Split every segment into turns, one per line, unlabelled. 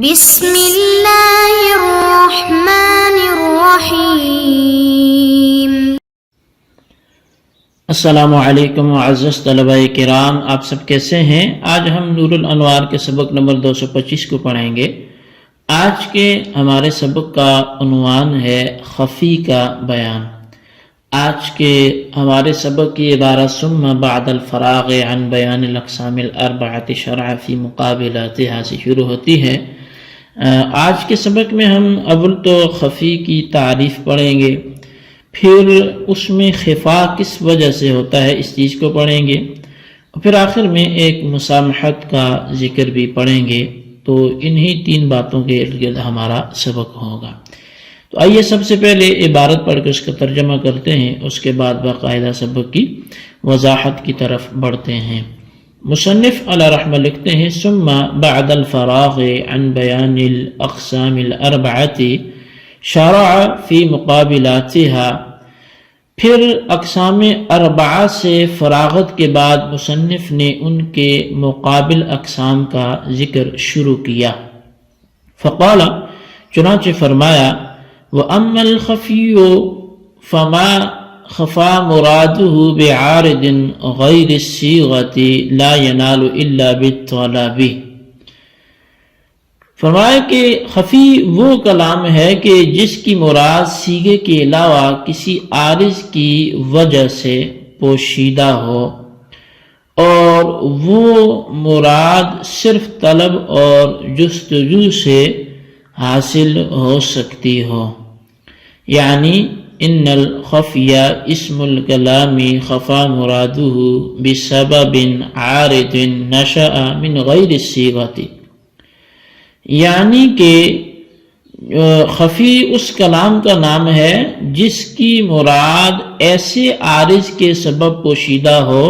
بسم اللہ الرحمن الرحیم۔
السلام علیکم معزز طلباء کرام، آپ سب کیسے ہیں؟ آج ہم نور الانوار کے سبق نمبر 225 کو پڑھیں گے۔ آج کے ہمارے سبق کا عنوان ہے خفی کا بیان۔ آج کے ہمارے سبق کی عبارت ثم بعد الفراغ عن بیان الاقسام الاربعۃ شرع فی مقابلاتها سے شروع ہوتی ہے۔ آج کے سبق میں ہم اول تو خفی کی تعریف پڑھیں گے، پھر اس میں خفا کس وجہ سے ہوتا ہے اس چیز کو پڑھیں گے، اور پھر آخر میں ایک مسامحت کا ذکر بھی پڑھیں گے۔ تو انہی تین باتوں کے ارد گرد ہمارا سبق ہوگا۔ تو آئیے سب سے پہلے عبارت پڑھ کے اس کا ترجمہ کرتے ہیں، اس کے بعد باقاعدہ سبق کی وضاحت کی طرف بڑھتے ہیں۔ مصنف علیہ رحمہ لکھتے ہیں ثم بعد الفراغ عن بیان الاقسام الاربعۃ شرع فی مقابلاتها، پھر اقسام اربعہ سے فراغت کے بعد مصنف نے ان کے مقابل اقسام کا ذکر شروع کیا۔ فقال، چنانچہ فرمایا، وَأَمَّا الْخَفِيُّ فَمَا خَفَى مُرَادُهُ بِعَارِضٍ غَيْرِ الصِّيغَةِ لَا يَنَالُ إِلَّا بِالطَّلَبِ۔ فرمایا کہ خفی وہ کلام ہے کہ جس کی مراد صیغے کے علاوہ کسی عارض کی وجہ سے پوشیدہ ہو، اور وہ مراد صرف طلب اور جستجو سے حاصل ہو سکتی ہو۔ یعنی ان الخفی اسم الکلام خفا مرادہ بسبب عارض نشأ من غیر الصیغۃ، یعنی کہ خفی اس کلام کا نام ہے جس کی مراد ایسے عارض کے سبب پوشیدہ ہو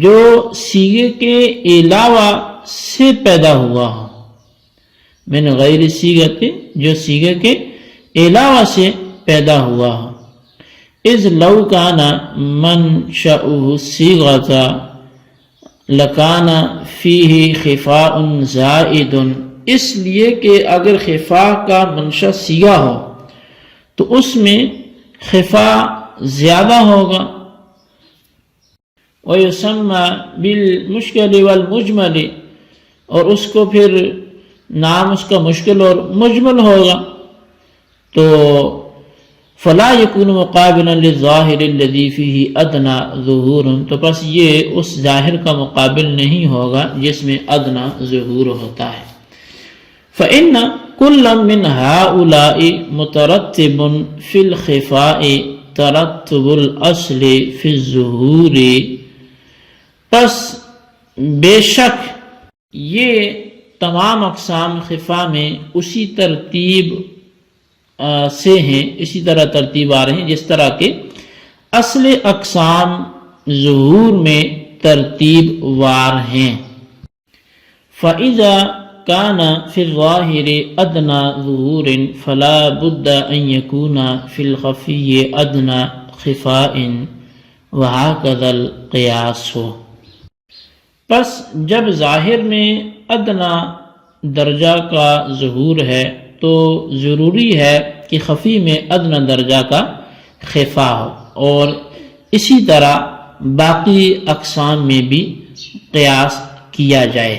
جو صیغے کے علاوہ سے پیدا ہوا ہو۔ من غیر صیغۃ، جو صیغے کے علاوہ سے پیدا ہوا ہو۔ اذ لو کان منشأہ الصیغۃ لکان فیہ خفاء زائد، اس لیے کہ اگر خفا کا منشأ صیغہ ہو تو اس میں خفا زیادہ ہوگا۔ وَيُسَمَّى بِالْمُشْكَلِ وَالْمُجْمَلِ، اور اس کو پھر نام اس کا مشکل اور مجمل ہوگا۔ تو فَلَا يَكُونُ مُقَابِلًا لِلظَّاهِرِ الَّذِي فِيهِ أَدْنَى ظُهُورٌ، تو بس یہ اس ظاہر کا مقابل نہیں ہوگا جس میں ادنا ظہور ہوتا ہے۔ فَإِنَّ كُلًّ مِّنْ هَؤُلَاءِ مُتَرَتِّبٌ فِي الْخِفَاءِ تَرَتُّبُ الْأَصْلِ فِي الظُّهُورِ، پس بے شک یہ تمام اقسام خفا میں اسی ترتیب سے ہیں، اسی طرح ترتیب آ رہے ہیں جس طرح کہ اصل اقسام ظہور میں ترتیب وار ہیں۔ فَإِذَا كَانَ فِي الظَّاهِرِ أَدْنَى ظُهُورٍ فَلَا بُدَّ أَن يَكُونَ فِي الْخَفِيِّ أَدْنَى خِفَاءٍ وَهَكَذَا الْقِيَاسُ، پس جب ظاہر میں ادنا درجہ کا ظہور ہے تو ضروری ہے کہ خفی میں ادنا درجہ کا خفا ہو، اور اسی طرح باقی اقسام میں بھی قیاس کیا جائے۔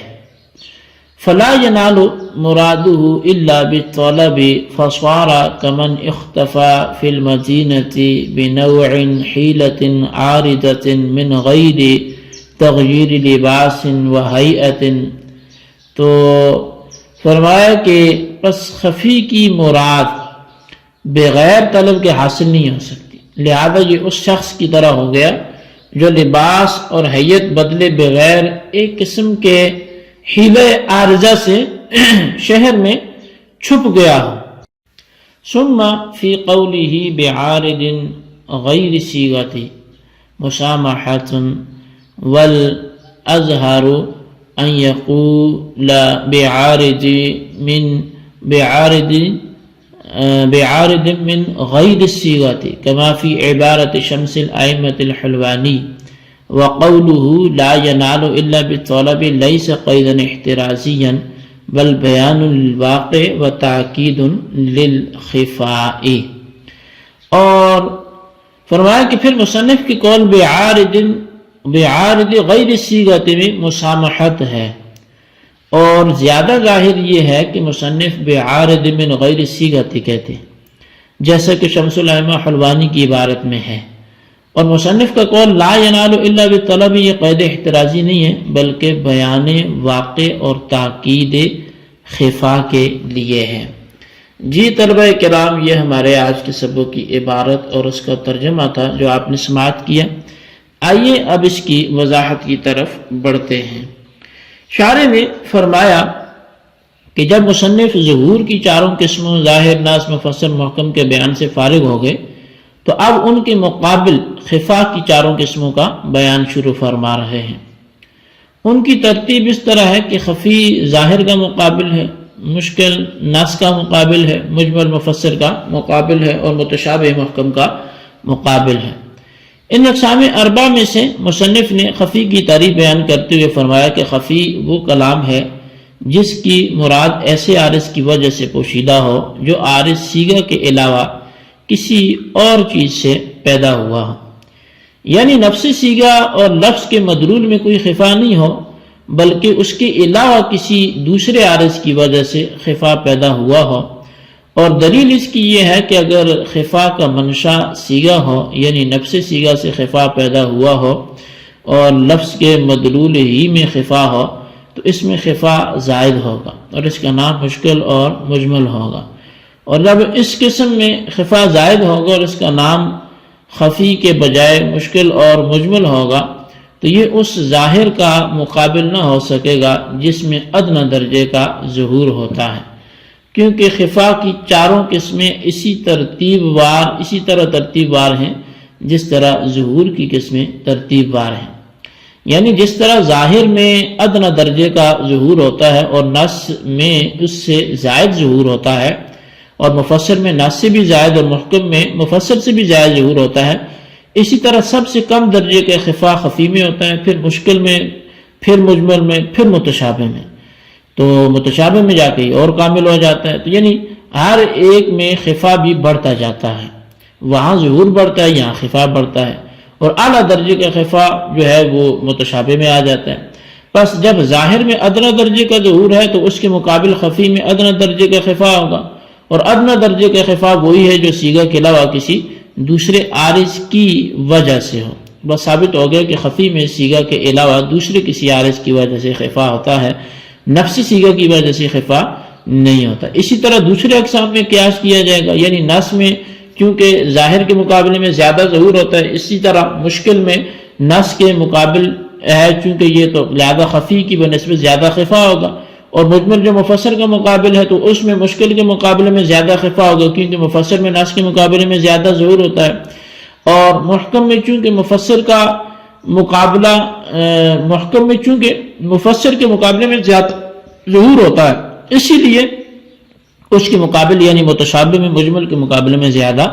فلا ينال مراده الا بالطلب فصار كمن اختفى في المدينة بنوع حيلة عارضة من غير تغییر لباس و ہیئت، تو فرمایا کہ پس خفی کی مراد بغیر طلب کے حاصل نہیں ہو سکتی، لہذا یہ اس شخص کی طرح ہو گیا جو لباس اور حیت بدلے بغیر ایک قسم کے حیلہ عارضہ سے شہر میں چھپ گیا ہو۔ ثم فی قولہ بعارض غیر صیغۃ مسامحۃ والأظہر ان یقول بعارض من غیر الصیغۃ کما فی عبارت شمس الائمة الحلوانی، وقوله لا ينال الا بالطلب ليس قيدا احترازيا بل بیان الواقع و تاکید للخفاء۔ اور فرمایا کہ پھر مصنف کی قول بعارض غیر صیغۃ میں مسامحت ہے، اور زیادہ ظاہر یہ ہے کہ مصنف بعارض من غیر صیغۃ کہتے ہیں، جیسا کہ شمس الائمہ حلوانی کی عبارت میں ہے۔ اور مصنف کا قول لا ینال الا بالطلب، یہ قید احترازی نہیں ہے بلکہ بیان واقع اور تاکید خفا کے لیے ہے۔ جی طلبہ کرام، یہ ہمارے آج کے سبق کی عبارت اور اس کا ترجمہ تھا جو آپ نے سماعت کیا۔ آئیے اب اس کی وضاحت کی طرف بڑھتے ہیں۔ شارح نے فرمایا کہ جب مصنف ظہور کی چاروں قسموں ظاہر، ناس، مفسر، محکم کے بیان سے فارغ ہو گئے تو اب ان کے مقابل خفا کی چاروں قسموں کا بیان شروع فرما رہے ہیں۔ ان کی ترتیب اس طرح ہے کہ خفی ظاہر کا مقابل ہے، مشکل ناس کا مقابل ہے، مجمل مفسر کا مقابل ہے، اور متشابہ محکم کا مقابل ہے۔ ان اقسام اربع میں سے مصنف نے خفی کی تعریف بیان کرتے ہوئے فرمایا کہ خفی وہ کلام ہے جس کی مراد ایسے عارض کی وجہ سے پوشیدہ ہو جو عارض صیغہ کے علاوہ کسی اور چیز سے پیدا ہوا ہو، یعنی نفس صیغہ اور لفظ کے مدلول میں کوئی خفا نہیں ہو بلکہ اس کے علاوہ کسی دوسرے عارض کی وجہ سے خفا پیدا ہوا ہو۔ اور دلیل اس کی یہ ہے کہ اگر خفا کا منشا صیغہ ہو، یعنی نفس صیغہ سے خفا پیدا ہوا ہو، اور لفظ کے مدلول ہی میں خفا ہو تو اس میں خفا زائد ہوگا اور اس کا نام مشکل اور مجمل ہوگا۔ اور جب اس قسم میں خفا زائد ہوگا اور اس کا نام خفی کے بجائے مشکل اور مجمل ہوگا تو یہ اس ظاہر کا مقابل نہ ہو سکے گا جس میں ادنی درجے کا ظہور ہوتا ہے، کیونکہ خفا کی چاروں قسمیں اسی طرح ترتیب وار ہیں جس طرح ظہور کی قسمیں ترتیب وار ہیں۔ یعنی جس طرح ظاہر میں ادنی درجے کا ظہور ہوتا ہے اور نص میں اس سے زائد ظہور ہوتا ہے، اور مفسر میں نص سے بھی زائد اور محکم میں مفسر سے بھی زائد ظہور ہوتا ہے، اسی طرح سب سے کم درجے کا خفا خفی میں ہوتا ہے، پھر مشکل میں، پھر مجمل میں، پھر متشابہ میں، تو متشابہ میں جا کے اور کامل ہو جاتا ہے۔ تو یعنی ہر ایک میں خفا بھی بڑھتا جاتا ہے، وہاں ظہور بڑھتا ہے، یہاں خفا بڑھتا ہے، اور اعلیٰ درجے کا خفا جو ہے وہ متشابہ میں آ جاتا ہے۔ بس جب ظاہر میں ادنی درجے کا ظہور ہے تو اس کے مقابل خفی میں ادنی درجے کا خفا ہوگا، اور ادنی درجے کا خفا وہی ہے جو صیغہ کے علاوہ کسی دوسرے عارض کی وجہ سے ہو۔ بس ثابت ہو گیا کہ خفی میں صیغہ کے علاوہ دوسرے کسی عارض کی وجہ سے خفا ہوتا ہے، نفسی صیغہ کی وجہ سے خفا نہیں ہوتا۔ اسی طرح دوسرے اقسام میں قیاس کیا جائے گا، یعنی نص میں چونکہ ظاہر کے مقابلے میں زیادہ ظہور ہوتا ہے، اسی طرح مشکل میں نص کے مقابل ہے چونکہ یہ تو لہذا خفی کی بنسبت زیادہ خفا ہوگا، اور مجمل جو مفسر کا مقابل ہے تو اس میں مشکل کے مقابلے میں زیادہ خفا ہوگا کیونکہ مفسر میں نص کے مقابلے میں زیادہ ظہور ہوتا ہے، اور محکم میں چونکہ مفسر کے مقابلے میں زیادہ ظہور ہوتا ہے، اسی لیے اس کے مقابل یعنی متشابہ میں مجمل کے مقابلے میں زیادہ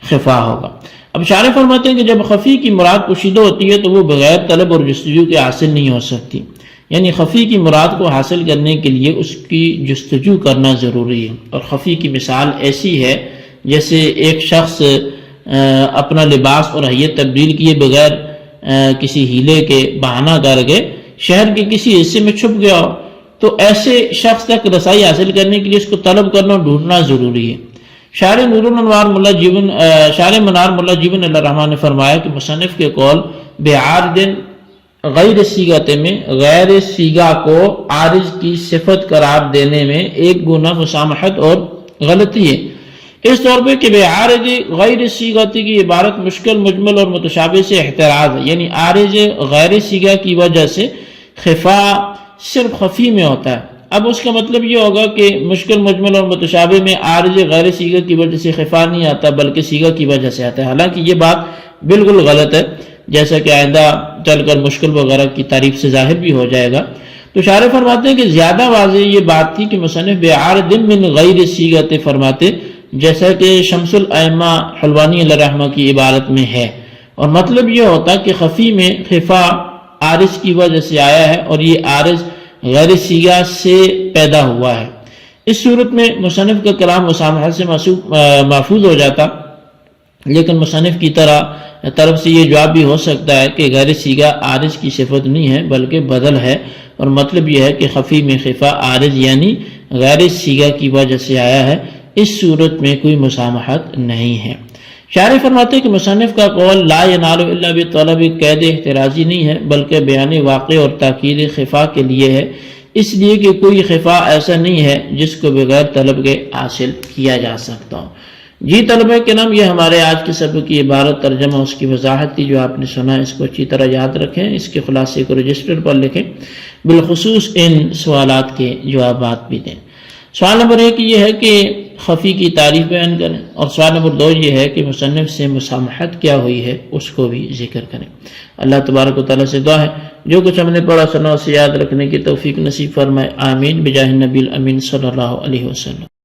خفا ہوگا۔ اب شارح فرماتے ہیں کہ جب خفی کی مراد پوشیدہ ہوتی ہے تو وہ بغیر طلب اور جستجو کے حاصل نہیں ہو سکتی، یعنی خفی کی مراد کو حاصل کرنے کے لیے اس کی جستجو کرنا ضروری ہے۔ اور خفی کی مثال ایسی ہے جیسے ایک شخص اپنا لباس اور حیت تبدیل کیے بغیر کسی ہیلے کے بہانہ کر کے شہر کے کسی حصے میں چھپ گیا ہو، تو ایسے شخص تک رسائی حاصل کرنے کے لیے اس کو طلب کرنا اور ڈھونڈنا ضروری ہے۔ شارح منار ملا جیون اللہ الرحمٰن نے فرمایا کہ مصنف کے قول بعارض غیر صیغۃ میں غیر صیغہ کو عارض کی صفت قرار دینے میں ایک گنا مسامحت اور غلطی ہے، اس طور پہ کہ بعارض غیر صیغۃ کی عبارت مشکل، مجمل اور متشابہ سے احتراز ہے، یعنی عارض غیر صیغہ کی وجہ سے خفا صرف خفی میں ہوتا ہے۔ اب اس کا مطلب یہ ہوگا کہ مشکل، مجمل اور متشابہ میں عارض غیر صیغہ کی وجہ سے خفا نہیں آتا بلکہ صیغہ کی وجہ سے آتا ہے، حالانکہ یہ بات بالکل غلط ہے، جیسا کہ آئندہ چل کر مشکل وغیرہ کی تعریف سے ظاہر بھی ہو جائے گا۔ تو شارح فرماتے ہیں کہ زیادہ واضح یہ بات تھی کہ مصنف بعارض من غیر صیغۃ فرماتے، جیسا کہ شمس الائمہ حلوانی علیہ الرحمہ کی عبارت میں ہے، اور مطلب یہ ہوتا کہ خفی میں خفا عارض کی وجہ سے آیا ہے اور یہ عارض غیر صیغہ سے پیدا ہوا ہے۔ اس صورت میں مصنف کا کلام مسامحت سے محفوظ ہو جاتا، لیکن مصنف کی طرف سے یہ جواب بھی ہو سکتا ہے کہ غیر صیغہ عارض کی صفت نہیں ہے بلکہ بدل ہے، اور مطلب یہ ہے کہ خفی میں خفا عارض یعنی غیر صیغہ کی وجہ سے آیا ہے، اس صورت میں کوئی مسامحت نہیں ہے۔ شارح فرماتے ہیں کہ مصنف کا قول لا ینال الا بطلب قید احترازی نہیں ہے بلکہ بیان واقع اور تاکید خفا کے لیے ہے، اس لیے کہ کوئی خفا ایسا نہیں ہے جس کو بغیر طلب کے حاصل کیا جا سکتا ہو۔ جی طلبہ کرام، یہ ہمارے آج کے سبق کی عبارت ترجمہ اس کی وضاحت تھی جو آپ نے سنا، اس کو اچھی طرح یاد رکھیں، اس کے خلاصے کو رجسٹر پر لکھیں، بالخصوص ان سوالات کے جوابات بھی دیں۔ سوال نمبر 1 یہ ہے کہ خفی کی تعریف بیان کریں، اور سوال نمبر 2 یہ ہے کہ مصنف سے مسامحت کیا ہوئی ہے اس کو بھی ذکر کریں۔ اللہ تبارک و تعالیٰ سے دعا ہے جو کچھ ہم نے پڑھا سنا اسے یاد رکھنے کی توفیق نصیب فرمائے، آمین بجاہ النبی الامین صلی اللہ علیہ وسلم۔